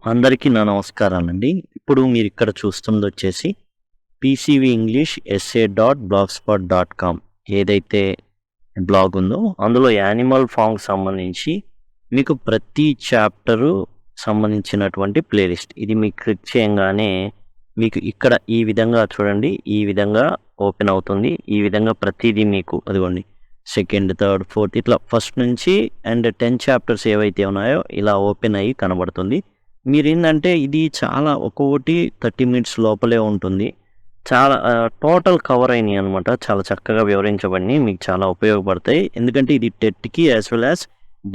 అందరికీ నా నమస్కారాలండి. ఇప్పుడు మీరిక్కడ చూస్తుందొచ్చేసి పీసీవీ ఇంగ్లీష్ ఎస్సే .blogspot.com ఏదైతే బ్లాగ్ ఉందో అందులో యానిమల్ ఫామ్‌కి సంబంధించి మీకు ప్రతి చాప్టరు సంబంధించినటువంటి ప్లేలిస్ట్. ఇది మీకు క్లిక్ చేయంగానే మీకు ఇక్కడ ఈ విధంగా చూడండి. ఈ విధంగా ఓపెన్ అవుతుంది. ఈ విధంగా ప్రతీదీ మీకు అదిగోండి సెకండ్, థర్డ్, ఫోర్త్ ఇట్లా ఫస్ట్ నుంచి అండ్ 10 చాప్టర్స్ ఏవైతే ఉన్నాయో ఇలా ఓపెన్ అయ్యి కనబడుతుంది. మీరేందంటే ఇది చాలా ఒక్కొక్కటి 30 మినిట్స్ లోపలే ఉంటుంది. చాలా టోటల్ కవర్ అయినాయి అనమాట. చాలా చక్కగా వివరించబడినాయి. మీకు చాలా ఉపయోగపడతాయి. ఎందుకంటే ఇది టెట్‌కి యాస్ వెల్ యాస్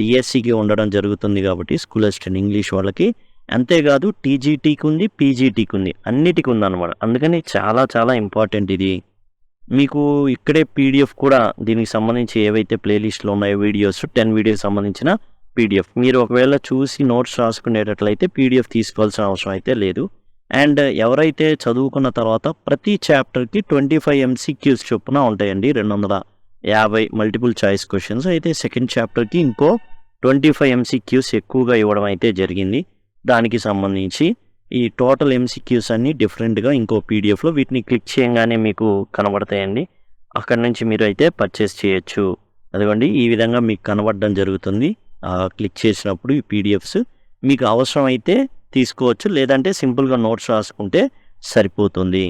డీఎస్సీకి ఉండడం జరుగుతుంది కాబట్టి స్కూల్ అసిస్టెంట్ ఇంగ్లీష్ వాళ్ళకి. అంతేకాదు టీజీటీకి ఉంది, పీజీటీకి ఉంది. అన్నిటికి ఉందన్నమాట. అందుకని చాలా చాలా ఇంపార్టెంట్ ఇది. మీకు ఇక్కడే పీడిఎఫ్ కూడా దీనికి సంబంధించి ఏవైతే ప్లేలిస్ట్‌లో ఉన్నాయో వీడియోస్ 10 వీడియోస్ సంబంధించిన పీడిఎఫ్. మీరు ఒకవేళ చూసి నోట్స్ రాసుకునేటట్లయితే పీడిఎఫ్ తీసుకోవాల్సిన అవసరం అయితే లేదు. అండ్ ఎవరైతే చదువుకున్న తర్వాత ప్రతి చాప్టర్‌కి 25 ఎంసీక్యూస్ చొప్పున ఉంటాయండి. 250 మల్టిపుల్ చాయిస్ క్వెషన్స్. అయితే సెకండ్ చాప్టర్‌కి ఇంకో 25 ఎంసీక్యూస్ ఎక్కువగా ఇవ్వడం అయితే జరిగింది. దానికి సంబంధించి ఈ టోటల్ ఎంసీక్యూస్ అన్నీ డిఫరెంట్‌గా ఇంకో పీడిఎఫ్‌లో వీటిని క్లిక్ చేయంగానే మీకు కనబడతాయండి. అక్కడి నుంచి మీరు అయితే పర్చేస్ చేయొచ్చు. అదిగోండి ఈ విధంగా మీకు కనబడడం జరుగుతుంది. క్లిక్ చేసినప్పుడు ఈ పీడిఎఫ్స్ మీకు అవసరమైతే తీసుకోవచ్చు. లేదంటే సింపుల్గా నోట్స్ రాసుకుంటే సరిపోతుంది.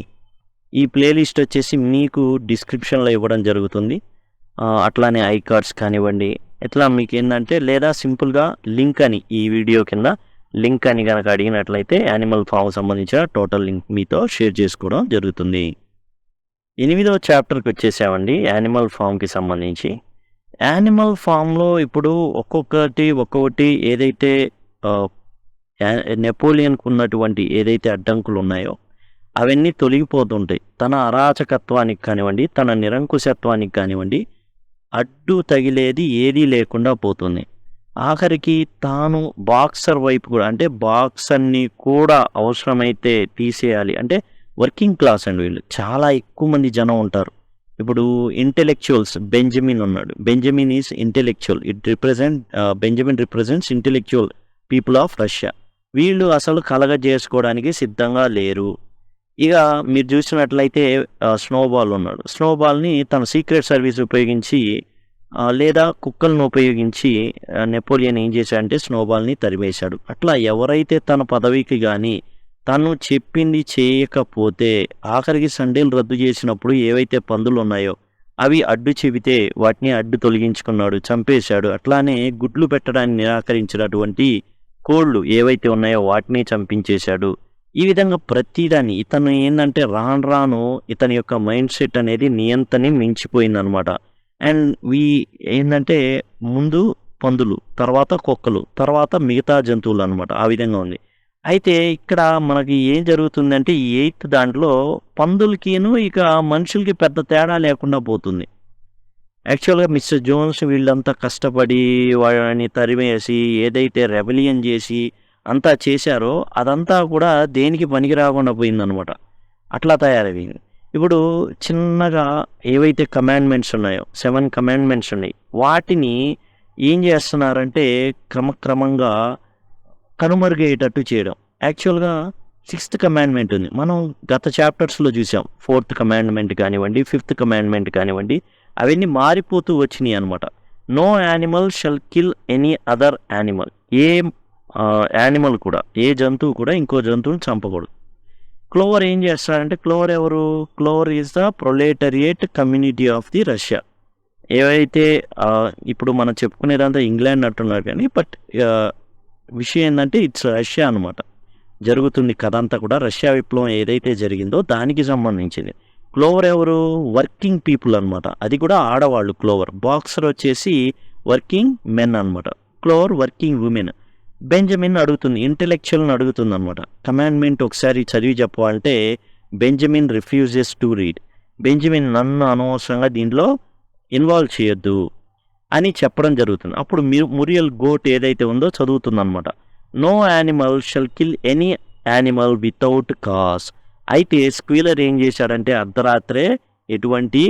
ఈ ప్లేలిస్ట్ వచ్చేసి మీకు డిస్క్రిప్షన్లో ఇవ్వడం జరుగుతుంది. అట్లానే ఐ కార్డ్స్ కానివ్వండి, ఇట్లా మీకు ఏంటంటే లేదా సింపుల్గా లింక్ అని ఈ వీడియో కింద లింక్ అని కనుక అడిగినట్లయితే యానిమల్ ఫామ్ సంబంధించిన టోటల్ లింక్ మీతో షేర్ చేసుకోవడం జరుగుతుంది. 8వ చాప్టర్కి వచ్చేసామండి యానిమల్ ఫామ్కి సంబంధించి. యానిమల్ ఫామ్లో ఇప్పుడు ఒక్కొక్కటి ఏదైతే నెపోలియన్కు ఉన్నటువంటి ఏదైతే అడ్డంకులు ఉన్నాయో అవన్నీ తొలగిపోతుంటాయి. తన అరాచకత్వానికి కానివ్వండి, తన నిరంకుశత్వానికి కానివ్వండి అడ్డు తగిలేది ఏదీ లేకుండా పోతుంది. ఆఖరికి తాను బాక్సర్ వైపు కూడా అంటే బాక్సర్ని కూడా అవసరమైతే తీసేయాలి. అంటే వర్కింగ్ క్లాస్ అండి వీళ్ళు. చాలా ఎక్కువ మంది జనం ఉంటారు. ఇప్పుడు ఇంటెలెక్చువల్స్ బెంజమిన్ ఉన్నాడు. Benjamin is intellectual. Benjamin represents intellectual people of Russia. వీళ్ళు అసలు కలగజేసుకోవడానికి సిద్ధంగా లేరు. ఇక మీరు చూసినట్లయితే స్నోబాల్ ఉన్నాడు. స్నోబాల్ని తన సీక్రెట్ సర్వీస్ ఉపయోగించి లేదా కుక్కలను ఉపయోగించి నెపోలియన్ ఏం చేశాడంటే స్నోబాల్ని తరిమేశాడు. అట్లా ఎవరైతే తన పదవికి కానీ తను చెప్పింది చేయకపోతే ఆఖరికి సండేలు రద్దు చేసినప్పుడు ఏవైతే పందులు ఉన్నాయో అవి అడ్డు చెబితే వాటిని అడ్డు తొలగించుకున్నాడు, చంపేశాడు. అట్లానే గుడ్లు పెట్టడానికి నిరాకరించినటువంటి కోళ్ళు ఏవైతే ఉన్నాయో వాటిని చంపించేశాడు. ఈ విధంగా ప్రతిదాన్ని ఇతను ఏంటంటే రాను ఇతని యొక్క మైండ్ సెట్ అనేది నియంతని మించిపోయిందనమాట. అండ్ ఏంటంటే ముందు పందులు, తర్వాత కుక్కలు, తర్వాత మిగతా జంతువులు అనమాట. ఆ విధంగా ఉంది. అయితే ఇక్కడ మనకి ఏం జరుగుతుందంటే ఈ 8th దాంట్లో పందులకిను ఇక మనుషులకి పెద్ద తేడా లేకుండా పోతుంది. యాక్చువల్గా మిస్టర్ జోన్స్ వీళ్ళంతా కష్టపడి వాళ్ళని తరిమేసి ఏదైతే రెబలియన్ చేసి అంతా చేశారో అదంతా కూడా దేనికి పనికి రాకుండా పోయిందనమాట. అట్లా తయారైంది. ఇప్పుడు చిన్నగా ఏవైతే కమాండ్మెంట్స్ ఉన్నాయో 7 కమాండ్మెంట్స్ ఉన్నాయి. వాటిని ఏం చేస్తున్నారంటే క్రమక్రమంగా కనుమరుగయ్యేటట్టు చేయడం. యాక్చువల్గా 6th కమాండ్మెంట్ ఉంది. మనం గత చాప్టర్స్లో చూసాం. 4th కమాండ్మెంట్ కానివ్వండి, 5th కమాండ్మెంట్ కానివ్వండి, అవన్నీ మారిపోతూ వచ్చినాయి అనమాట. No animal shall kill any other animal. ఏ యానిమల్ కూడా, ఏ జంతువు కూడా ఇంకో జంతువుని చంపకూడదు. క్లోవర్ ఏం చేస్తాడంటే క్లోవర్ ఎవరు? Clover is the proletariat community of the Russia. ఏవైతే ఇప్పుడు మనం చెప్పుకునేదంతా ఇంగ్లాండ్ అంటున్నారు కానీ బట్ విషయం ఏంటంటే ఇట్స్ రష్యా అనమాట. జరుగుతుంది కథ అంతా కూడా రష్యా విప్లవం ఏదైతే జరిగిందో దానికి సంబంధించింది. క్లోవర్ ఎవరు? వర్కింగ్ పీపుల్ అనమాట. అది కూడా ఆడవాళ్ళు క్లోవర్. బాక్సర్ వచ్చేసి వర్కింగ్ మెన్ అనమాట. Clover working women. బెంజమిన్ అడుగుతుంది, ఇంటెలెక్చువల్ని అడుగుతుంది అనమాట. కమాండ్మెంట్ ఒకసారి చదివి చెప్పాలంటే Benjamin refuses to read. Benjamin నన్ను అనవసరంగా దీంట్లో ఇన్వాల్వ్ చేయొద్దు అని చెప్పడం జరుగుతుంది. అప్పుడు మురియల్ గోట్ ఏదైతే ఉందో చదువుతుందన్నమాట. No animal shall kill any animal without cause. అయితే స్క్వీలర్ ఏం చేశాడంటే అర్ధరాత్రే ఎటువంటి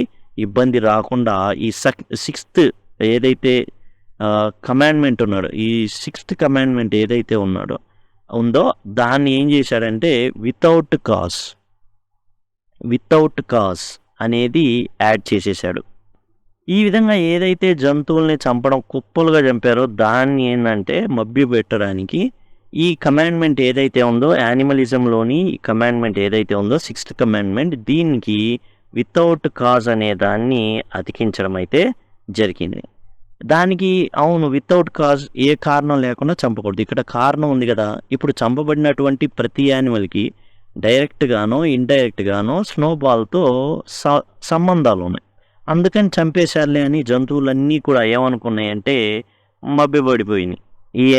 ఇబ్బంది రాకుండా ఈ 6th ఏదైతే కమాండ్మెంట్ ఉన్నాడో ఈ 6th కమాండ్మెంట్ ఏదైతే ఉన్నాడో ఉందో దాన్ని ఏం చేశాడంటే వితౌట్ కాజ్ అనేది యాడ్ చేసేసాడు. ఈ విధంగా ఏదైతే జంతువుల్ని చంపడం కుప్పలుగా చంపారో దాన్ని ఏంటంటే మభ్యపెట్టడానికి ఈ కమాండ్మెంట్ ఏదైతే ఉందో యానిమలిజంలోని కమాండ్మెంట్ ఏదైతే ఉందో 6th కమాండ్మెంట్ దీనికి వితౌట్ కాజ్ అనే దాన్ని అతికించడం అయితే జరిగింది. దానికి అవును వితౌట్ కాజ్ ఏ కారణం లేకుండా చంపకూడదు. ఇక్కడ కారణం ఉంది కదా. ఇప్పుడు చంపబడినటువంటి ప్రతి యానిమల్కి డైరెక్ట్గానో ఇండైరెక్ట్గానో స్నోబాల్తో సంబంధాలు ఉన్నాయి. అందుకని చంపేశారులే అని జంతువులన్నీ కూడా ఏమనుకున్నాయంటే మభ్యపడిపోయినాయి.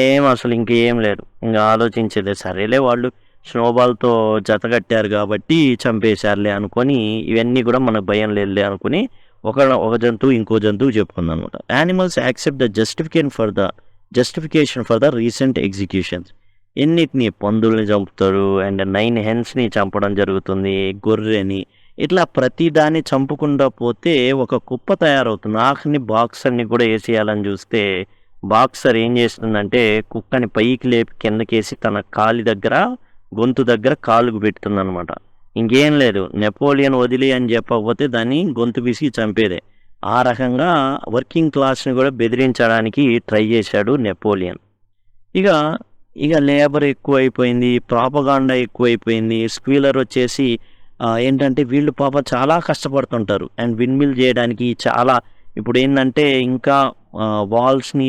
ఏం అసలు ఇంకేం లేదు, ఇంకా ఆలోచించేదే సరేలే వాళ్ళు స్నోబాల్తో జతగట్టారు కాబట్టి చంపేశారులే అనుకొని ఇవన్నీ కూడా మనకు భయం లేదులే అనుకుని ఒక జంతువు ఇంకో జంతువు చెప్పుకుంది అనమాట. Animals accept the justification for the recent executions. ఎన్నిటిని పందుల్ని చంపుతారు అండ్ 9 హెన్స్ని చంపడం జరుగుతుంది, గొర్రెని, ఇట్లా ప్రతి దాన్ని చంపుకుండా పోతే ఒక కుప్ప తయారవుతుంది. ఆఖరిని బాక్సర్ని కూడా వేసేయాలని చూస్తే బాక్సర్ ఏం చేస్తుందంటే కుక్కని పైకి లేపి కిందకేసి తన గొంతు దగ్గర కాలుకు పెడుతుంది అనమాట. ఇంకేం లేదు, నెపోలియన్ వదిలి అని చెప్పకపోతే దాన్ని గొంతు పిసికి చంపేదే. ఆ రకంగా వర్కింగ్ క్లాస్ని కూడా బెదిరించడానికి ట్రై చేశాడు నెపోలియన్. ఇక లేబర్ ఎక్కువైపోయింది, ప్రాపగాండా ఎక్కువైపోయింది. స్క్వీలర్ వచ్చేసి ఏంటంటే వీళ్ళు పాప చాలా కష్టపడుతుంటారు అండ్ విండ్మిల్ చేయడానికి చాలా ఇప్పుడు ఏంటంటే ఇంకా వాల్స్ని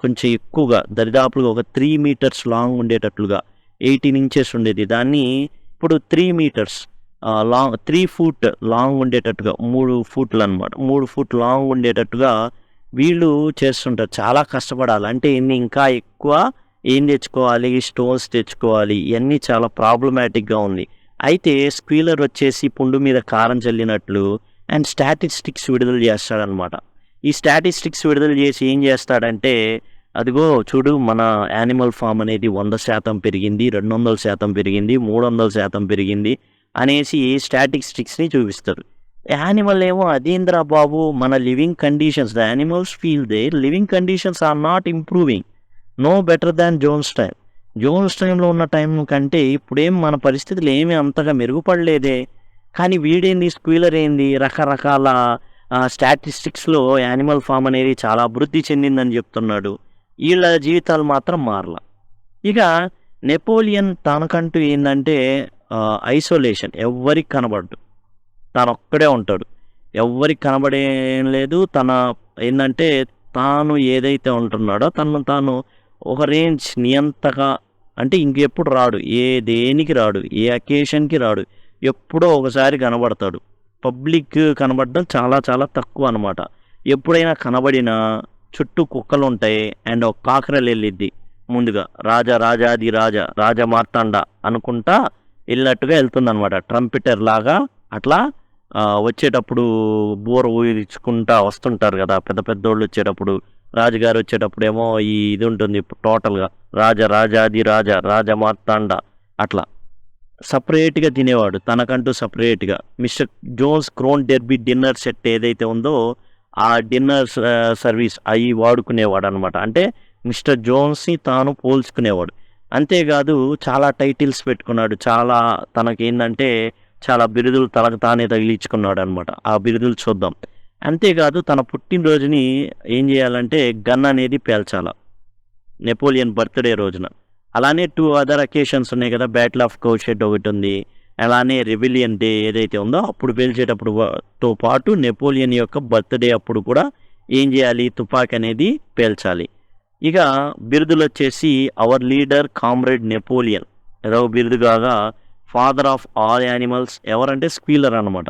కొంచెం ఎక్కువగా దరిదాపులుగా ఒక 3 మీటర్స్ లాంగ్ ఉండేటట్లుగా 18 ఇంచెస్ ఉండేది, దాన్ని ఇప్పుడు 3 మీటర్స్ లాంగ్ 3 ఫూట్ లాంగ్ ఉండేటట్టుగా 3 ఫూట్లు అనమాట 3 ఫూట్ లాంగ్ ఉండేటట్టుగా వీళ్ళు చేస్తుంటారు. చాలా కష్టపడాలి అంటే ఇంకా ఎక్కువ ఏం తెచ్చుకోవాలి, స్టోన్స్ తెచ్చుకోవాలి, ఇవన్నీ చాలా ప్రాబ్లమాటిక్గా ఉంది. అయితే స్క్వీలర్ వచ్చేసి పుండు మీద కారం చల్లినట్లు అండ్ స్టాటిస్టిక్స్ విడుదల చేస్తాడనమాట. ఈ స్టాటిస్టిక్స్ విడుదల చేసి ఏం చేస్తాడంటే అదిగో చూడు మన యానిమల్ ఫామ్ అనేది 100% పెరిగింది, 200% పెరిగింది, 300% పెరిగింది అనేసి స్టాటిస్టిక్స్ని చూపిస్తారు. యానిమల్ ఏమో అదేంద్రా బాబు మన living conditions, the animals feel their living conditions are not improving, no better than Jones టైంలో ఉన్న టైం కంటే ఇప్పుడేం మన పరిస్థితులు ఏమీ అంతగా మెరుగుపడలేదే. కానీ వీడేంది స్క్వీలర్ ఏంది రకరకాల స్టాటిస్టిక్స్లో యానిమల్ ఫామ్ అనేది చాలా అభివృద్ధి చెందిందని చెప్తున్నాడు. వీళ్ళ జీవితాలు మాత్రం మారలా. ఇక నెపోలియన్ తనకంటూ ఏంటంటే ఐసోలేషన్, ఎవ్వరికి కనబడ్డు, తానొక్కడే ఉంటాడు, ఎవ్వరికి కనబడేం లేదు. తన ఏంటంటే తాను ఏదైతే ఉంటున్నాడో తాను ఒక రేంజ్ నియంతగా అంటే ఇంకెప్పుడు రాడు, దేనికి రాడు, ఏ అకేషన్కి రాడు, ఎప్పుడో ఒకసారి కనబడతాడు. పబ్లిక్ కనబడడం చాలా చాలా తక్కువ అనమాట. ఎప్పుడైనా కనబడినా చుట్టూ కుక్కలు ఉంటాయి అండ్ ఒక కాకరలు వెళ్ళిద్ది ముందుగా, రాజా మార్తాండ అనుకుంటా వెళ్ళినట్టుగా వెళ్తుంది అనమాట. ట్రంపిటర్ లాగా అట్లా వచ్చేటప్పుడు బూర ఊహించుకుంటా వస్తుంటారు కదా పెద్ద పెద్దోళ్ళు వచ్చేటప్పుడు. రాజుగారు వచ్చేటప్పుడేమో ఇది ఉంటుంది టోటల్గా రాజా మార్తాండ అట్లా సపరేట్గా తినేవాడు, తనకంటూ సపరేట్గా. Mister Jones Crown Derby dinner set ఏదైతే ఉందో ఆ డిన్నర్ సర్వీస్ అవి వాడుకునేవాడు అనమాట. అంటే మిస్టర్ జోన్స్ని తాను పోల్చుకునేవాడు. అంతేకాదు చాలా టైటిల్స్ పెట్టుకున్నాడు, చాలా తనకేంటంటే చాలా బిరుదులు తనకు తానే తగిలించుకున్నాడు అనమాట. ఆ బిరుదులు చూద్దాం. అంతేకాదు తన పుట్టినరోజుని ఏం చేయాలంటే గన్ అనేది పేల్చాల నెపోలియన్ బర్త్డే రోజున. అలానే 2 అదర్ అకేషన్స్ ఉన్నాయి కదా, బ్యాటిల్ ఆఫ్ కౌషెడ్ ఒకటి ఉంది, అలానే రెబిలియన్ డే ఏదైతే ఉందో అప్పుడు పేల్చేటప్పుడుతో పాటు నెపోలియన్ యొక్క బర్త్డే అప్పుడు కూడా ఏం చేయాలి, తుపాకీ అనేది పేల్చాలి. ఇక బిరుదులు వచ్చేసి అవర్ లీడర్ కామ్రేడ్ నెపోలియన్ ఏదో బిరుదు కాగా, ఫాదర్ ఆఫ్ ఆల్ యానిమల్స్ ఎవరంటే స్క్వీలర్ అనమాట,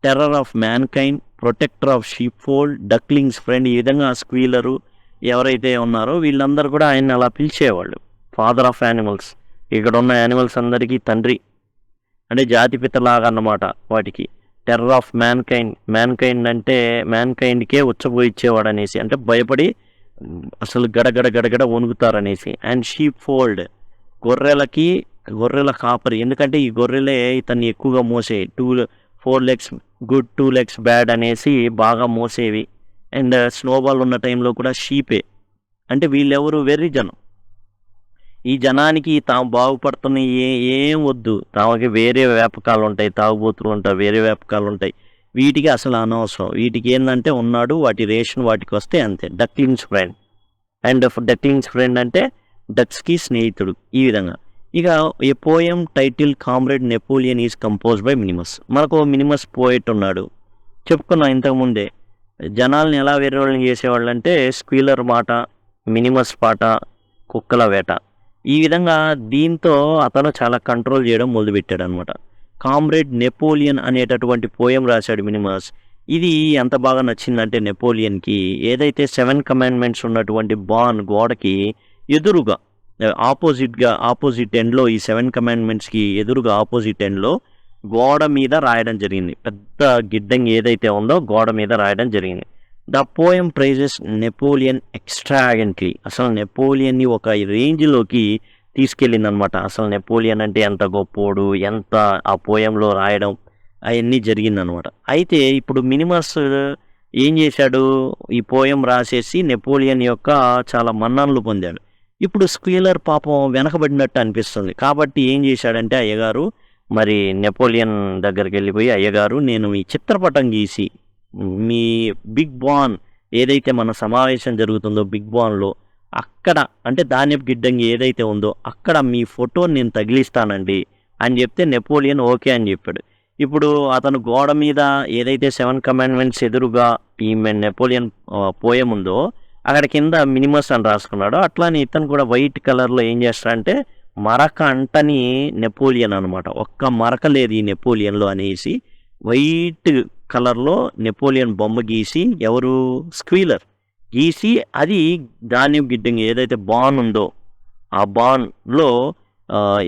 terror of mankind, protector of sheepfold, ducklings friend. ఈ విధంగా స్క్వీలరు ఎవరైతే ఉన్నారో వీళ్ళందరూ కూడా ఆయన అలా పిలిచేవాళ్ళు, ఫాదర్ ఆఫ్ యానిమల్స్. ఇక్కడ ఉన్న యానిమల్స్ అందరికీ తండ్రి అంటే జాతిపితలాగా అన్నమాట వాటికి. టెర్రర్ ఆఫ్ మ్యాన్ కైండ్ అంటే మ్యాన్ కైండ్కే ఉచ్చబోయిచ్చేవాడు అనేసి, అంటే భయపడి అసలు గడగడ వణుకుతారనేసి. అండ్ షీప్ ఫోల్డ్ గొర్రెల కాపరి, ఎందుకంటే ఈ గొర్రెలే ఇతన్ని ఎక్కువగా మోసేవి. 4 legs గుడ్ 2 legs బ్యాడ్ అనేసి బాగా మోసేవి. అండ్ స్నోబాల్ ఉన్న టైంలో కూడా షీపే, అంటే వీళ్ళెవరు వెర్రి జనం. ఈ జనానికి తాము బాగుపడుతున్న ఏం వద్దు, తమకి వేరే వ్యాపకాలు ఉంటాయి, తాగుబోతులు ఉంటాయి, వేరే వ్యాపకాలు ఉంటాయి, వీటికి అసలు అనవసరం. వీటికి ఏంటంటే ఉన్నాడు, వాటి రేషన్ వాటికి వస్తే అంతే. డక్లింగ్స్ ఫ్రెండ్ అండ్ డక్లింగ్స్ ఫ్రెండ్ అంటే డక్స్కి స్నేహితుడు. ఈ విధంగా ఇక a poem title comrade Napoleon is compose by minimus. మనకు మినిమస్ పోయిట్ ఉన్నాడు, చెప్పుకున్నాం ఇంతకుముందే. జనాల్ని ఎలా వేరేవాళ్ళని చేసేవాళ్ళు అంటే స్క్వీలర్ మాట, మినిమస్ పాట, కుక్కల వేట. ఈ విధంగా దీంతో అతను చాలా కంట్రోల్ చేయడం మొదలుపెట్టాడు అనమాట. కామ్రేడ్ నెపోలియన్ అనేటటువంటి పోయం రాశాడు మినిమస్. ఇది ఎంత బాగా నచ్చిందంటే నెపోలియన్కి, ఏదైతే 7 కమాండ్మెంట్స్ ఉన్నటువంటి బాన్ గోడకి ఎదురుగా ఆపోజిట్ ఎండ్లో, ఈ 7 కమాండ్మెంట్స్కి ఎదురుగా ఆపోజిట్ ఎండ్లో గోడ మీద రాయడం జరిగింది. పెద్ద గిడ్డంగి ఏదైతే ఉందో గోడ మీద రాయడం జరిగింది. The poem praises Napoleon extravagantly. అసలు నెపోలియన్ని ఒక రేంజ్లోకి తీసుకెళ్ళింది అనమాట. అసలు నెపోలియన్ అంటే ఎంత గొప్పోడు, ఎంత ఆ పోయంలో రాయడం అవన్నీ జరిగిందనమాట. అయితే ఇప్పుడు మినిమస్ ఏం చేశాడు, ఈ పోయం రాసేసి నెపోలియన్ యొక్క చాలా మన్ననలు పొందాడు. ఇప్పుడు స్క్వీలర్ పాపం వెనకబడినట్టు అనిపిస్తుంది. కాబట్టి ఏం చేశాడంటే అయ్యగారు మరి నెపోలియన్ దగ్గరికి వెళ్ళిపోయి, అయ్యగారు నేను మీ చిత్రపటం గీసి మీ బిగ్ బాన్ ఏదైతే మన సమావేశం జరుగుతుందో బిగ్ బాన్లో, అక్కడ అంటే ధాన్యపు గిడ్డంగి ఏదైతే ఉందో అక్కడ మీ ఫోటోని నేను తగిలిస్తానండి అని చెప్తే నెపోలియన్ ఓకే అని చెప్పాడు. ఇప్పుడు అతను గోడ మీద ఏదైతే 7 కమాండ్మెంట్స్ ఎదురుగా ఈ నెపోలియన్ పోయం ఉందో అక్కడ కింద మినిమస్ అని రాసుకున్నాడు. అట్లానే ఇతను కూడా వైట్ కలర్లో ఏం చేస్తాడంటే మరక అంటని నెపోలియన్ అనమాట, ఒక్క మరక లేదు ఈ నెపోలియన్లో అనేసి వైట్ కలర్లో నెపోలియన్ బొమ్మ గీసి, ఎవరు స్క్వీలర్ గీసి, అది ధాన్యం గిడ్డంగి ఏదైతే బాన్ ఉందో ఆ బాన్లో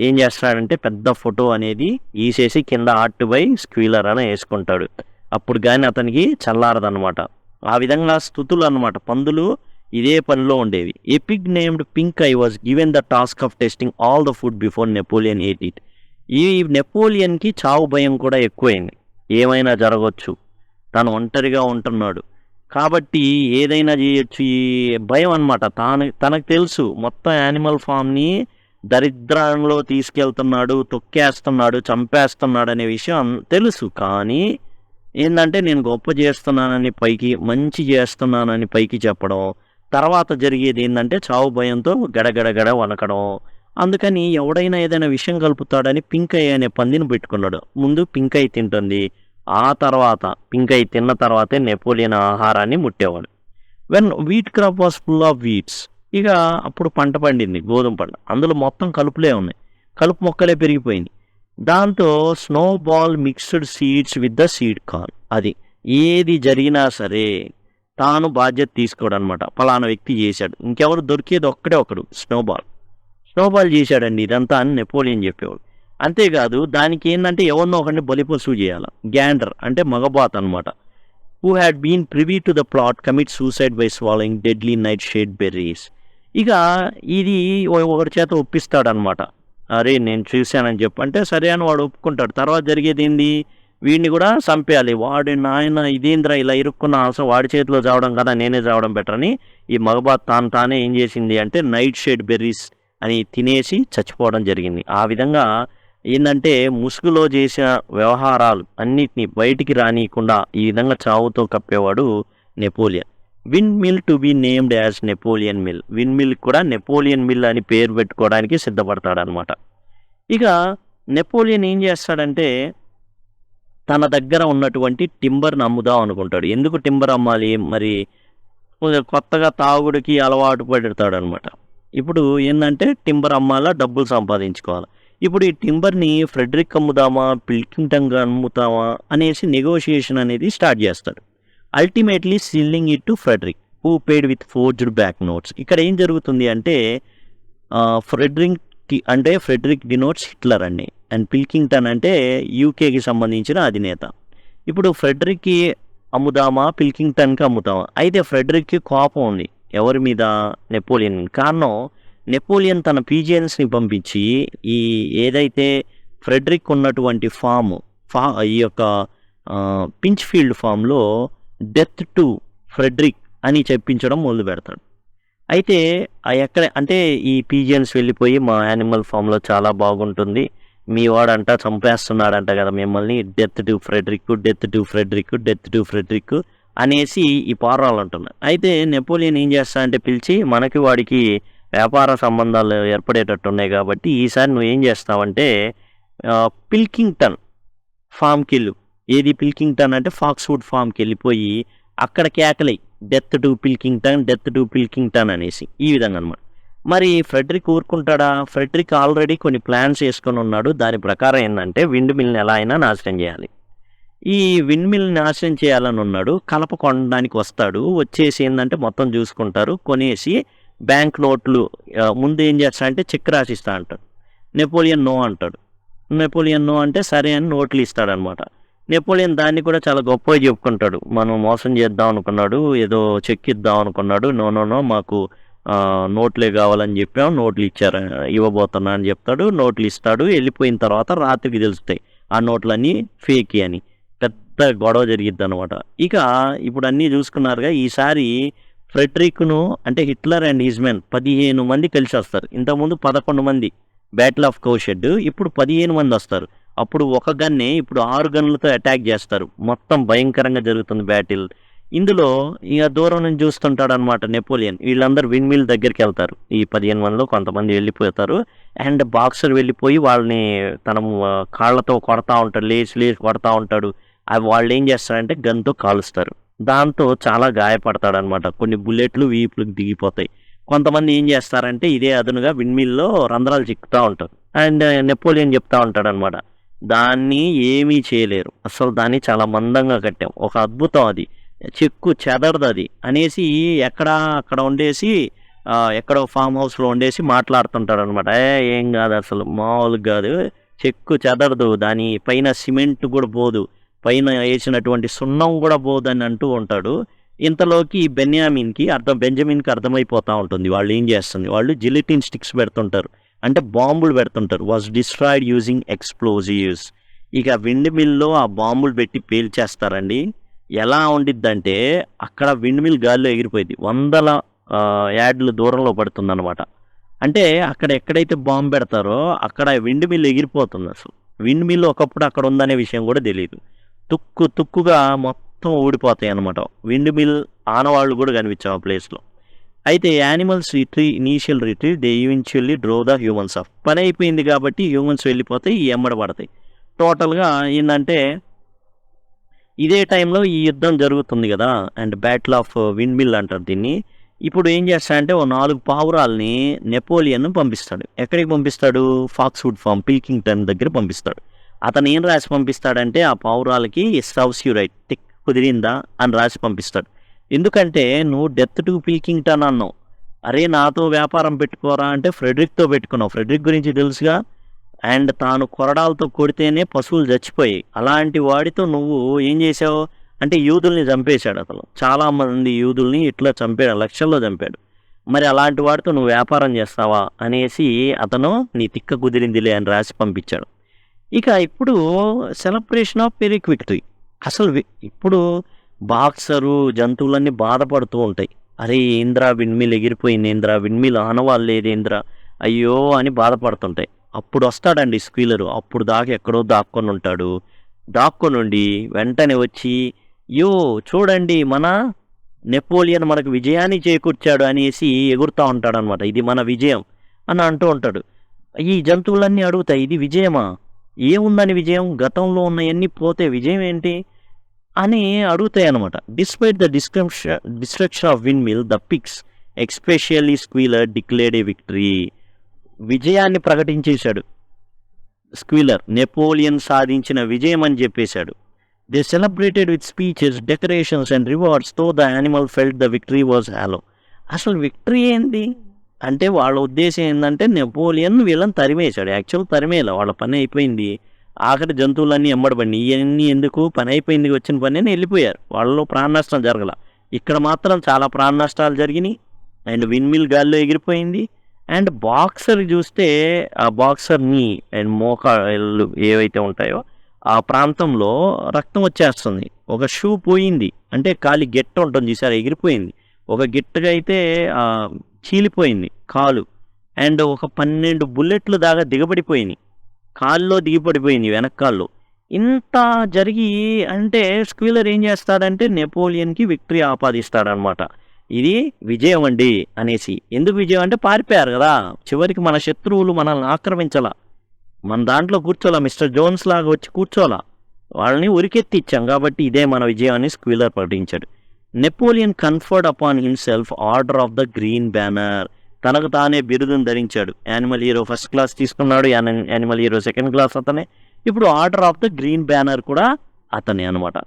ఏం చేస్తాడంటే పెద్ద ఫోటో అనేది గీసేసి కింద ఆర్ట్ బై స్క్వీలర్ అని వేసుకుంటాడు. అప్పుడు కానీ అతనికి చల్లారదనమాట. ఆ విధంగా స్థుతులు అనమాట, పందులు ఇదే పనిలో ఉండేవి. A pig named Pinkeye was given the task of testing all the food before Napoleon ate it. ఈ నెపోలియన్కి చావు భయం కూడా ఎక్కువైంది, ఏమైనా జరగవచ్చు, తను ఒంటరిగా ఉంటున్నాడు కాబట్టి ఏదైనా చేయొచ్చు ఈ భయం అనమాట. తనకు తెలుసు మొత్తం యానిమల్ ఫామ్ని దరిద్రంలో తీసుకెళ్తున్నాడు, తొక్కేస్తున్నాడు, చంపేస్తున్నాడు అనే విషయం తెలుసు. కానీ ఏంటంటే నేను గొప్ప చేస్తున్నానని పైకి, మంచి చేస్తున్నానని పైకి చెప్పడం, తర్వాత జరిగేది ఏంటంటే చావు భయంతో గడగడగడ వనకడం. అందుకని ఎవడైనా ఏదైనా విషయం కలుపుతాడని పింక్ ఐ అనే పందిని పెట్టుకున్నాడు. ముందు పింక్ ఐ తింటుంది, ఆ తర్వాత పింక్ ఐ తిన్న తర్వాతే నెపోలియన్ ఆహారాన్ని ముట్టేవాడు. When wheat crop was full of weeds. ఇక అప్పుడు పంట పండింది, గోధుమ పంట. అందులో మొత్తం కలుపులే ఉన్నాయి, కలుపు మొక్కలే పెరిగిపోయింది. దాంతో snow ball mixed seeds with the seed corn. అది ఏది జరిగినా సరే తాను బాధ్యత తీసుకోడు అనమాట. పలానా వ్యక్తి చేశాడు, ఇంకెవరు దొరికేది ఒక్కడే ఒకడు, స్నోబాల్ చేశాడండి ఇదంతా అని నెపోలియన్ చెప్పేవాడు. అంతేకాదు దానికి ఏంటంటే ఎవరినో ఒకరిని బలిపశువు చేయాలి. గ్యాండర్ అంటే మగబాత్ అనమాట. Who had been privy to the plot commit suicide by swallowing deadly nightshade berries. ఇక ఇది ఒకరి చేత ఒప్పిస్తాడనమాట. అరే నేను చూశానని చెప్పు అంటే సరే అని వాడు ఒప్పుకుంటాడు. తర్వాత జరిగేది ఏంది, వీడిని కూడా చంపేయాలి. వాడి నాయన ఇదేంద్రా ఇలా ఇరుక్కున్న, అవసరం వాడి చేతిలో చావడం కదా, నేనే చావడం బెటర్ అని ఈ మగబాత్ తానే ఏం చేసింది అంటే నైట్ షేడ్ బెర్రీస్ అని తినేసి చచ్చిపోవడం జరిగింది. ఆ విధంగా ఏంటంటే ముసుగులో చేసిన వ్యవహారాలు అన్నిటినీ బయటికి రానియకుండా ఈ విధంగా చావుతో కప్పేవాడు Napoleon. Windmill to be named as Napoleon mill. Windmill కూడా నెపోలియన్ మిల్ అని పేరు పెట్టుకోవడానికి సిద్ధపడతాడనమాట. ఇక నెపోలియన్ ఏం చేస్తాడంటే తన దగ్గర ఉన్నటువంటి టింబర్ని అమ్ముదాం అనుకుంటాడు. ఎందుకు టింబర్ అమ్మాలి, మరి కొత్తగా తాగుడికి అలవాటు పడతాడనమాట. ఇప్పుడు ఏంటంటే టింబర్ అమ్మాలా, డబ్బులు సంపాదించుకోవాలి. ఇప్పుడు ఈ టింబర్ని ఫ్రెడరిక్ అమ్ముదామా, పిల్కింగ్టన్గా అమ్ముతామా అనేసి నెగోషియేషన్ అనేది స్టార్ట్ చేస్తాడు. Ultimately selling it to Frederick who paid with forged back notes. ఇక్కడ ఏం జరుగుతుంది అంటే ఫ్రెడరిక్ డినోట్స్ హిట్లర్ అండి, అండ్ పిల్కింగ్టన్ అంటే యూకేకి సంబంధించిన అధినేత. ఇప్పుడు ఫ్రెడరిక్కి అమ్ముదామా, పిల్కింగ్టన్కి అమ్ముతామా? అయితే ఫ్రెడరిక్కి కోపం ఉంది, ఎవరి మీద, నెపోలియన్. కారణం నెపోలియన్ తన పీజియన్స్ని పంపించి ఈ ఏదైతే ఫ్రెడరిక్ ఉన్నటువంటి ఈ యొక్క పించ్ఫీల్డ్ ఫామ్లో డెత్ టు ఫ్రెడరిక్ అని చెప్పించడం మొదలు పెడతాడు. అయితే ఎక్కడ అంటే ఈ పీజియన్స్ వెళ్ళిపోయి మా యానిమల్ ఫామ్‌లో చాలా బాగుంటుంది. మీ వాడంట చంపేస్తున్నాడంట గదా! మిమ్మల్ని death to Frederick, death to Frederick, death to Frederick అనేసి ఈ పావురాలంటున్నాయి. అయితే నెపోలియన్ ఏం చేస్తాడంటే పిలిచి మనకి వాడికి వ్యాపార సంబంధాలు ఏర్పడేటట్టున్నాయి కాబట్టి ఈసారి నువ్వేం చేస్తావంటే పిల్కింగ్టన్ ఫామ్‌కెళ్ళు. ఏది పిల్కింగ్టన్ అంటే ఫాక్స్‌వుడ్ ఫామ్‌కెళ్ళిపోయి అక్కడ కేకలేయి. డెత్ టు పిల్కింగ్టన్, డెత్ టు పిల్కింగ్టన్ అనేసి. ఈ విధంగా అనమాట. మరి ఫ్రెడరిక్ ఊరుకుంటాడా? ఫ్రెడరిక్ ఆల్రెడీ కొన్ని ప్లాన్స్ యేసుకొనున్నాడు. దాని ప్రకారం ఏందంటే విండ్ మిల్‌ని ఎలా అయినా నాశనం జేయాలి. ఈ విండ్ మిల్‌ని నాశనం చేయాలనున్నాడు. కలప కొనడానికి వస్తాడు. వచ్చేసి ఏందంటే మొత్తం జూసుకుంటారు. కొనేసి బ్యాంక్ నోట్లు ముందు ఏం చేస్తాడంటే చెక్ రాసిస్తా అంటాడు. నెపోలియన్ నో అంటాడు. నెపోలియన్ నో అంటే సరే అని నోట్లు ఇస్తాడనమాట. నెపోలియన్ దాన్ని కూడా చాలా గొప్పగా చెప్పుకుంటాడు. మనం మోసం చేద్దాం అనుకున్నాడు. ఏదో చెక్ ఇద్దాం అనుకున్నాడు. నో, నో, నో మాకు నోట్లే కావాలని చెప్పాం. నోట్లు ఇచ్చారు ఇవ్వబోతున్నా అని చెప్తాడు. నోట్లు ఇస్తాడు. వెళ్ళిపోయిన తర్వాత రాత్రికి తెలుస్తాయి ఆ నోట్లన్నీ ఫేకి అని. పెద్ద గొడవ జరిగిద్దనమాట. ఇక ఇప్పుడు అన్నీ చూసుకున్నారుగా. ఈసారి ఫ్రెడరిక్‌ను అంటే హిట్లర్ అండ్ హిస్ మెన్ 15 మంది కలిసొస్తారు. ఇంతకుముందు 11 మంది బ్యాటిల్ ఆఫ్ కౌషెడ్. ఇప్పుడు 15 మంది వస్తారు. అప్పుడు ఒక గన్నే ఇప్పుడు 6 గన్నులతో అటాక్ చేస్తారు. మొత్తం భయంకరంగా జరుగుతుంది బ్యాటిల్. ఇందులో ఇక దూరం నుంచి చూస్తుంటాడనమాట నెపోలియన్. వీళ్ళందరూ విండ్ మిల్ దగ్గరికెళ్తారు. ఈ 15 మందిలో కొంతమంది వెళ్ళిపోతారు. అండ్ బాక్సర్ వెళ్ళిపోయి వాళ్ళని తన కాళ్ళతో కొడతా ఉంటాడు. లేచి కొడతా ఉంటాడు. అవి వాళ్ళేం చేస్తారంటే గన్‌తో కాలుస్తారు. దాంతో చాలా గాయపడతాడనమాట. కొన్ని బుల్లెట్లు వీపులకు దిగిపోతాయి. కొంతమంది ఏం చేస్తారంటే ఇదే అదునుగా విండ్ మిల్‌లో రంధ్రాలు చిక్కుతా ఉంటారు. అండ్ నెపోలియన్ చెప్తా ఉంటాడనమాట. దాన్ని ఏమీ చేయలేరు. అసలు దాన్ని చాలా మందంగా కట్టాం. ఒక అద్భుతం అది. చెక్కు చెదరదది అనేసి అక్కడ ఉండేసి ఎక్కడో ఫామ్ హౌస్‌లో ఉండేసి మాట్లాడుతుంటాడనమాట. ఏం కాదసలు మామూలుగా కాదు. చెక్కు చెదరదు. దాని పైన సిమెంట్ కూడా పోదు. పైన ఏసినటువంటి సున్నం కూడా పోదని అంటూ ఉంటాడు. ఇంతలోకి బెంజమిన్‌కి అర్థమైపోతా ఉంటుంది. వాళ్ళు ఏం చేస్తుంది. వాళ్ళు జిలిటిన్ స్టిక్స్ పెడుతుంటారు. అంటే బాంబులు పెడుతుంటారు. Was destroyed using explosives. ఇక విండ్ మిల్‌లో ఆ బాంబులు పెట్టి పేల్చేస్తారండి. ఎలా ఉండిద్దంటే అక్కడ విండ్ మిల్ గాల్లో ఎగిరిపోయిద్ది. వందల యార్డుల దూరంలో పడుతుందనమాట. అంటే అక్కడ ఎక్కడైతే బాంబు పెడతారో అక్కడ విండ్ మిల్ ఎగిరిపోతుందసలు. విండ్ మిల్ ఒకప్పుడు అక్కడ ఉందనే విషయం కూడా తెలీదు. తుక్కుగా మొత్తం ఊడిపోతాయన్నమాట. విండ్ మిల్ ఆనవాళ్ళు కూడా కనిపించవు ఆ ప్లేస్‌లో. అయితే animals initial retreat they eventually drove the humans off. పని అయిపోయింది కాబట్టి హ్యూమన్స్ వెళ్ళిపోతాయి. ఈ ఎమ్మడ పడతాయి. టోటల్‌గా ఏందంటే ఇదే టైంలో ఈ యుద్ధం జరుగుతుంది కదా! And battle of windmill అంటారు దీన్ని. ఇప్పుడు ఏం చేస్తాడంటే ఓ 4 పావురాల్ని నెపోలియన్ పంపిస్తాడు. ఎక్కడికి పంపిస్తాడు? ఫాక్స్‌వుడ్ ఫార్మ్ పిల్కింగ్టన్ దగ్గర పంపిస్తాడు. అతను ఏం రాసి పంపిస్తాడంటే ఆ పావురాలకి సర్వ్స్ యూ రైట్ టిక్ కుదిరిందా అని రాసి పంపిస్తాడు. ఎందుకంటే నువ్వు డెత్ టు పిల్కింగ్టన్ అన్నావు. అరే నాతో వ్యాపారం పెట్టుకోరా అంటే ఫ్రెడరిక్‌తో పెట్టుకున్నావు. ఫ్రెడరిక్ గురించి తెలుసుగా. అండ్ తాను కొరడాలతో కొడితేనే పశువులు చచ్చిపోయాయి. అలాంటి వాడితో నువ్వు ఏం చేసావు అంటే యూదుల్ని చంపేశాడు అతను. చాలామంది యూదుల్ని ఇట్లా చంపాడు. లక్షల్లో చంపాడు. మరి అలాంటి వాడితో నువ్వు వ్యాపారం చేస్తావా అనేసి అతను నీ తిక్క కుదిరిందిలే అని రాసి పంపించాడు. ఇక ఇప్పుడు సెలబ్రేషన్ ఆఫ్ పెరిక్ విక్టరీ. అసలు ఇప్పుడు బాక్సరు జంతువులన్నీ బాధపడుతూ ఉంటాయి. అరే ఏంద్రా విండ్ మిల్ ఎగిరిపోయింది ఏంద్రా, విండ్ మిల్ ఆనవాళ్ళు లేదేంద్రా, అయ్యో అని బాధపడుతుంటాయి. అప్పుడు వస్తాడండి స్క్వీలరు. అప్పుడు దాకా ఎక్కడో దాక్కొని ఉంటాడు. దాక్కొనుండి వెంటనే వచ్చి యో చూడండి మన నెపోలియన్ మనకు విజయాన్ని చేకూర్చాడు అనేసి ఎగురుతూ ఉంటాడనమాట. ఇది మన విజయం అని అంటూ ఉంటాడు. ఈ జంతువులన్నీ అడుగుతాయి ఇది విజయమా? ఏముందని విజయం? గతంలో ఉన్నవన్నీ పోతే విజయం ఏంటి అని అడుగుతాయి అనమాట. Despite the destruction of windmill the pigs especially Squealer declared a victory. విజయాన్ని ప్రకటించేశాడు స్క్వీలర్. నెపోలియన్ సాధించిన విజయం అని చెప్పేశాడు. They celebrated with speeches, decorations and rewards though the animal felt the victory was hollow. అసలు విక్టరీ ఏంది అంటే వాళ్ళ ఉద్దేశం ఏంటంటే నెపోలియన్ వీళ్ళని తరిమేశాడు. యాక్చువల్ తరిమేలా, వాళ్ళ పని అయిపోయింది. ఆఖరి జంతువులన్నీ ఎమ్మడబడి ఇవన్నీ ఎందుకు, పని అయిపోయింది వచ్చిన పని అని వెళ్ళిపోయారు. వాళ్ళలో ప్రాణ నష్టం జరగల. ఇక్కడ మాత్రం చాలా ప్రాణ నష్టాలు జరిగినాయి. అండ్ విండ్ మిల్ గాల్లో ఎగిరిపోయింది. అండ్ బాక్సర్ చూస్తే ఆ బాక్సర్ని అండ్ మోకాళ్ళు ఏవైతే ఉంటాయో ఆ ప్రాంతంలో రక్తం వచ్చేస్తుంది. ఒక షూ పోయింది అంటే కాలి గెట్ట ఉంటుంది చూసారా, ఎగిరిపోయింది. ఒక గిట్టగా అయితే చీలిపోయింది కాలు. అండ్ ఒక 12 బుల్లెట్లు దాకా దిగబడిపోయినాయి. కాల్లో దిగిపడిపోయింది వెనక్కాల్లో. ఇంత జరిగి అంటే స్క్వీలర్ ఏం చేస్తాడంటే నెపోలియన్‌కి విక్టరీ ఆపాదిస్తాడనమాట. ఇది విజయం అండి అనేసి. ఎందుకు విజయం అంటే పారిపోయారు గదా! చివరికి మన శత్రువులు మనల్ని ఆక్రమించలా. మన దాంట్లో కూర్చోలా. మిస్టర్ జోన్స్ లాగా వచ్చి కూర్చోలా. వాళ్ళని ఉరికెత్తిచ్చాం కాబట్టి ఇదే మన విజయం అని స్క్వీలర్ ప్రకటించాడు. Napoleon conferred upon himself order of the green banner. తనకు తానే బిరుదును ధరించాడు. యానిమల్ హీరో ఫస్ట్ క్లాస్ తీసుకున్నాడు. యానిమల్ హీరో సెకండ్ క్లాస్ అతనే. ఇప్పుడు order of the green banner కూడా అతనే అనమాట.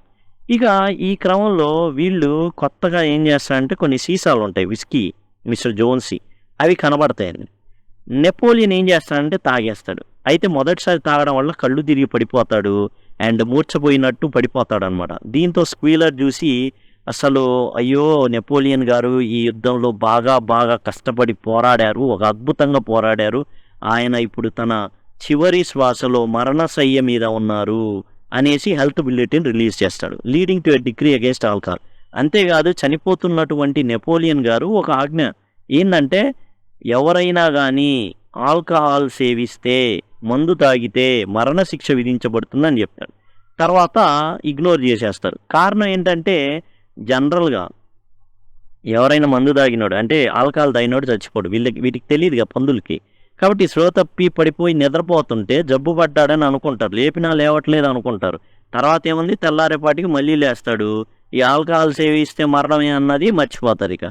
ఇక ఈ క్రమంలో వీళ్ళు కొత్తగా ఏం చేస్తారంటే కొన్ని సీసాలు ఉంటాయి విస్కీ మిస్టర్ జోన్సీ, అవి కనబడతాయండి. నెపోలియన్ ఏం చేస్తాడంటే తాగేస్తాడు. అయితే మొదటిసారి తాగడం వల్ల కళ్ళు తిరిగి పడిపోతాడు అండ్ మూర్ఛపోయినట్టు పడిపోతాడు అనమాట. దీంతో స్క్వీలర్ చూసి అసలు అయ్యో నెపోలియన్ గారు ఈ యుద్ధంలో బాగా కష్టపడి పోరాడారు, ఒక అద్భుతంగా పోరాడారు, ఆయన ఇప్పుడు తన చివరి శ్వాసలో మరణశయ్య మీద ఉన్నారు అనేసి హెల్త్ బులెటిన్ రిలీజ్ చేస్తాడు. Leading to a degree against alcohol. అంతేకాదు చనిపోతున్నటువంటి నెపోలియన్ గారు ఒక ఆజ్ఞ ఏంటంటే ఎవరైనా కానీ ఆల్కహాల్ సేవిస్తే, మందు తాగితే మరణశిక్ష విధించబడుతుందని చెప్తాడు. తర్వాత ఇగ్నోర్ చేసేస్తారు. కారణం ఏంటంటే జనరల్గా ఎవరైనా మందు తాగినోడు అంటే ఆల్కహాల్ తాగినోడు చచ్చిపోడు. వీటికి తెలియదుగా పందులకి. కాబట్టి స్పృహ తప్పి పడిపోయి నిద్రపోతుంటే జబ్బు పడ్డాడని అనుకుంటారు. లేపినా లేవట్లేదు అనుకుంటారు. తర్వాత ఏముంది తెల్లారేపాటికి మళ్ళీ లేస్తాడు. ఈ ఆల్కహాల్ సేవిస్తే మరణమే అన్నది మర్చిపోతారు. ఇక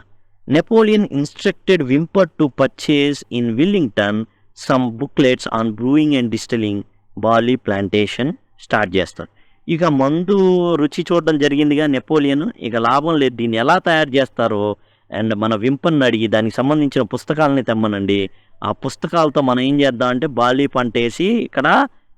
Napoleon instructed Whymper to purchase in Willingdon some booklets on brewing and distilling barley plantation start చేస్తారు. ఇక మందు రుచి చూడడం జరిగిందిగా నెపోలియన్. ఇక లాభం లేదు, దీన్ని ఎలా తయారు చేస్తారో అండ్ మన వింపన్ అడిగి దానికి సంబంధించిన పుస్తకాలని తెమ్మనండి. ఆ పుస్తకాలతో మనం ఏం చేద్దాం అంటే బార్లీ పంట వేసి ఇక్కడ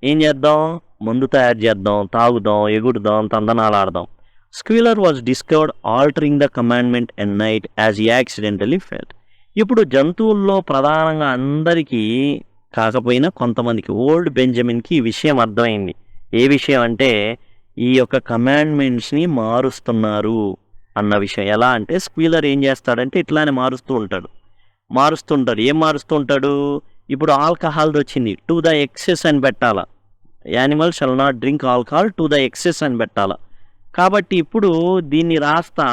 ఏం చేద్దాం, మందు తయారు చేద్దాం, తాగుదాం, ఎగురుదాం, తందనాలు ఆడదాం. Squealer was discovered altering the commandment at night as he accidentally fell. ఇప్పుడు జంతువుల్లో ప్రధానంగా అందరికీ కాకపోయినా కొంతమందికి ఓల్డ్ బెంజమిన్కి ఈ విషయం అర్థమైంది. ఏ విషయం అంటే ఈ యొక్క కమాండ్మెంట్స్ని మారుస్తున్నారు అన్న విషయం. ఎలా అంటే స్క్వీలర్ ఏం చేస్తాడంటే ఇట్లానే మారుస్తూ ఉంటాడు. ఏం మారుస్తూ ఉంటాడు, ఇప్పుడు ఆల్కహాల్ది వచ్చింది టు ద ఎక్సెస్ అని పెట్టాలా. Animal shall not drink alcohol to the excess అని పెట్టాలా. కాబట్టి ఇప్పుడు దీన్ని రాస్తా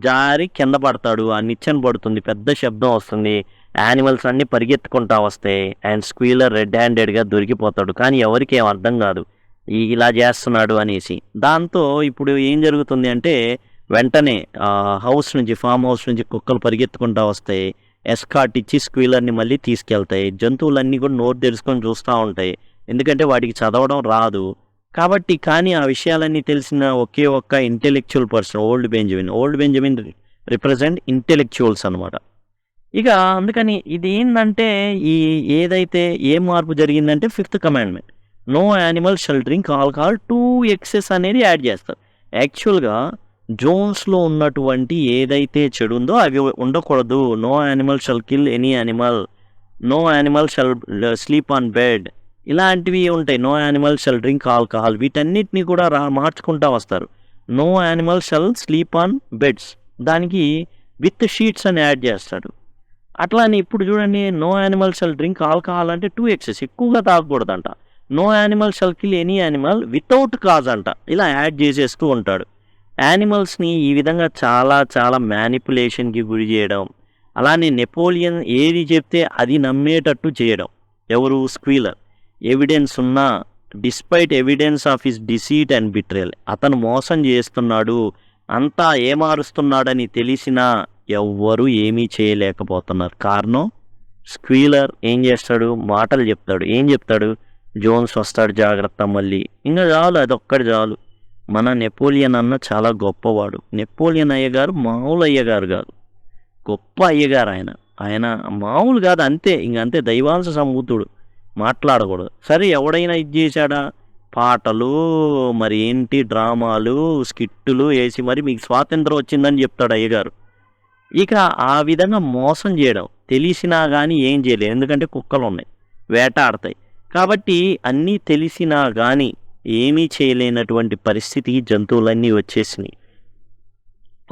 జారి కింద పడతాడు. ఆ నిచ్చెన పడుతుంది, పెద్ద శబ్దం వస్తుంది, యానిమల్స్ అన్నీ పరిగెత్తుకుంటా వస్తాయి అండ్ స్క్వీలర్ రెడ్ హ్యాండెడ్గా దొరికిపోతాడు. కానీ ఎవరికి ఏం అర్థం కాదు ఇలా చేస్తున్నాడు అనేసి. దాంతో ఇప్పుడు ఏం జరుగుతుంది అంటే వెంటనే ఫామ్ హౌస్ నుంచి కుక్కలు పరిగెత్తుకుంటా వస్తాయి. ఎస్కాట్ ఇచ్చి స్క్వీలర్ని మళ్ళీ తీసుకెళ్తాయి. జంతువులన్నీ కూడా నోరు తెరుచుకొని చూస్తూ ఉంటాయి, ఎందుకంటే వాటికి చదవడం రాదు కాబట్టి. కానీ ఆ విషయాలన్నీ తెలిసిన ఒకే ఒక్క intellectual person old Benjamin represent intellectuals అనమాట. ఇక అందుకని ఇది ఏంటంటే ఏదైతే ఏ మార్పు జరిగిందంటే 5th commandment no animal shall drink alcohol to excess అనేది యాడ్ చేస్తారు. యాక్చువల్గా జోన్స్లో ఉన్నటువంటి ఏదైతే చెడు ఉందో అవి ఉండకూడదు. No animal shall kill any animal, no animal shall sleep on bed, ఇలాంటివి ఉంటాయి. No animal shall drink alcohol, వీటన్నిటిని కూడా మార్చుకుంటా వస్తారు. No animal shall sleep on beds, దానికి విత్ షీట్స్ అని యాడ్ చేస్తాడు. అట్లానే ఇప్పుడు చూడండి, no animal shall drink alcohol అంటే 2 ఎక్సెస్, ఎక్కువగా తాగకూడదంట. No animal shall kill any animal without cause అంట. ఇలా యాడ్ చేసేస్తూ ఉంటాడు. యానిమల్స్ని ఈ విధంగా చాలా మ్యానిపులేషన్కి గురి చేయడం, అలానే నెపోలియన్ ఏది చెప్తే అది నమ్మేటట్టు చేయడం. ఎవరు? స్క్వీలర్. ఎవిడెన్స్ ఉన్నా despite evidence of his deceit and betrayal, అతను మోసం చేస్తున్నాడు, అంతా ఏమారుస్తున్నాడని తెలిసినా ఎవ్వరూ ఏమీ చేయలేకపోతున్నారు. కారణం స్క్వీలర్ ఏం చేస్తాడు, మాటలు చెప్తాడు. ఏం చెప్తాడు? జోన్స్ వస్తాడు జాగ్రత్త, మళ్ళీ ఇంకా చాలు, అదొక్కటి చాలు. మన నెపోలియన్ అన్న చాలా గొప్పవాడు. నెపోలియన్ అయ్యగారు మామూలు అయ్యగారు కాదు, గొప్ప అయ్యగారు. ఆయన మామూలు కాదు, అంతే ఇంకంతే, దైవాంశ సంభూతుడు, మాట్లాడకూడదు. సరే ఎవడైనా ఇది చేశాడా, పాటలు మరి ఏంటి డ్రామాలు స్కిట్టులు వేసి మరి మీకు స్వాతంత్రం వచ్చిందని చెప్తాడు అయ్యగారు. ఇక ఆ విధంగా మోసం చేయడం తెలిసినా కానీ ఏం చేయలేదు, ఎందుకంటే కుక్కలు ఉన్నాయి, వేటాడతాయి. కాబట్టి అన్నీ తెలిసినా కానీ ఏమీ చేయలేనటువంటి పరిస్థితికి జంతువులన్నీ వచ్చేసినాయి.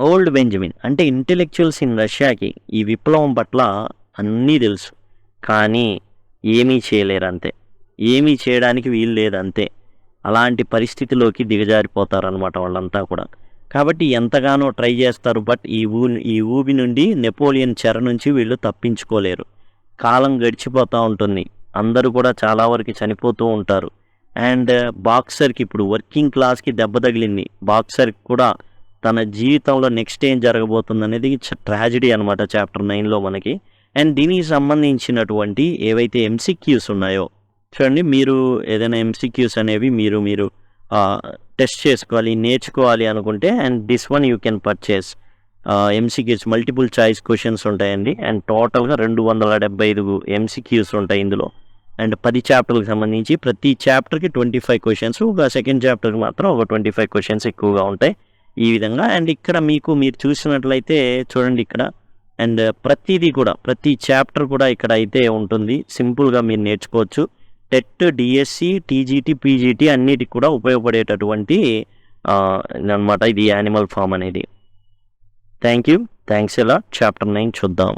ఓల్డ్ బెంజమిన్ అంటే ఇంటెలెక్చువల్స్ ఇన్ రష్యాకి ఈ విప్లవం పట్ల అన్నీ తెలుసు, కానీ ఏమీ చేయలేరు అంతే, ఏమీ చేయడానికి వీలు లేదంతే. అలాంటి పరిస్థితిలోకి దిగజారిపోతారనమాట వాళ్ళంతా కూడా. కాబట్టి ఎంతగానో ట్రై చేస్తారు, బట్ ఈ ఊబి నుండి నెపోలియన్ చెర నుంచి వీళ్ళు తప్పించుకోలేరు. కాలం గడిచిపోతూ ఉంటుంది, అందరూ కూడా చాలా వరకు చనిపోతూ ఉంటారు. అండ్ బాక్సర్కి ఇప్పుడు వర్కింగ్ క్లాస్కి దెబ్బ తగిలింది, బాక్సర్కి కూడా తన జీవితంలో నెక్స్ట్ ఏం జరగబోతుంది అనేది ట్రాజడీ అనమాట చాప్టర్ 9లో మనకి. అండ్ దీనికి సంబంధించినటువంటి ఏవైతే ఎంసీక్యూస్ ఉన్నాయో చూడండి, మీరు ఏదైనా ఎంసీక్యూస్ అనేవి మీరు టెస్ట్ చేసుకోవాలి, నేర్చుకోవాలి అనుకుంటే, and this one you can purchase. MCQs multiple choice questions ఉంటాయండి, అండ్ టోటల్గా 275 ఎంసీక్యూస్ ఉంటాయి ఇందులో. అండ్ 10 చాప్టర్లకు సంబంధించి ప్రతి చాప్టర్కి 25 క్వశ్చన్స్, ఒక సెకండ్ చాప్టర్కి మాత్రం ఒక 25 క్వశ్చన్స్ ఎక్కువగా ఉంటాయి ఈ విధంగా. అండ్ ఇక్కడ మీరు చూసినట్లయితే చూడండి ఇక్కడ, అండ్ ప్రతిదీ కూడా ప్రతి చాప్టర్ కూడా ఇక్కడ అయితే ఉంటుంది, సింపుల్గా మీరు నేర్చుకోవచ్చు. టెట్, డిఎస్సి, టీజీటీ, పీజీటీ అన్నిటికి కూడా ఉపయోగపడేటటువంటి అనమాట ఇది యానిమల్ ఫామ్ అనేది. థ్యాంక్స్ ఎలా చాప్టర్ 9 చూద్దాం.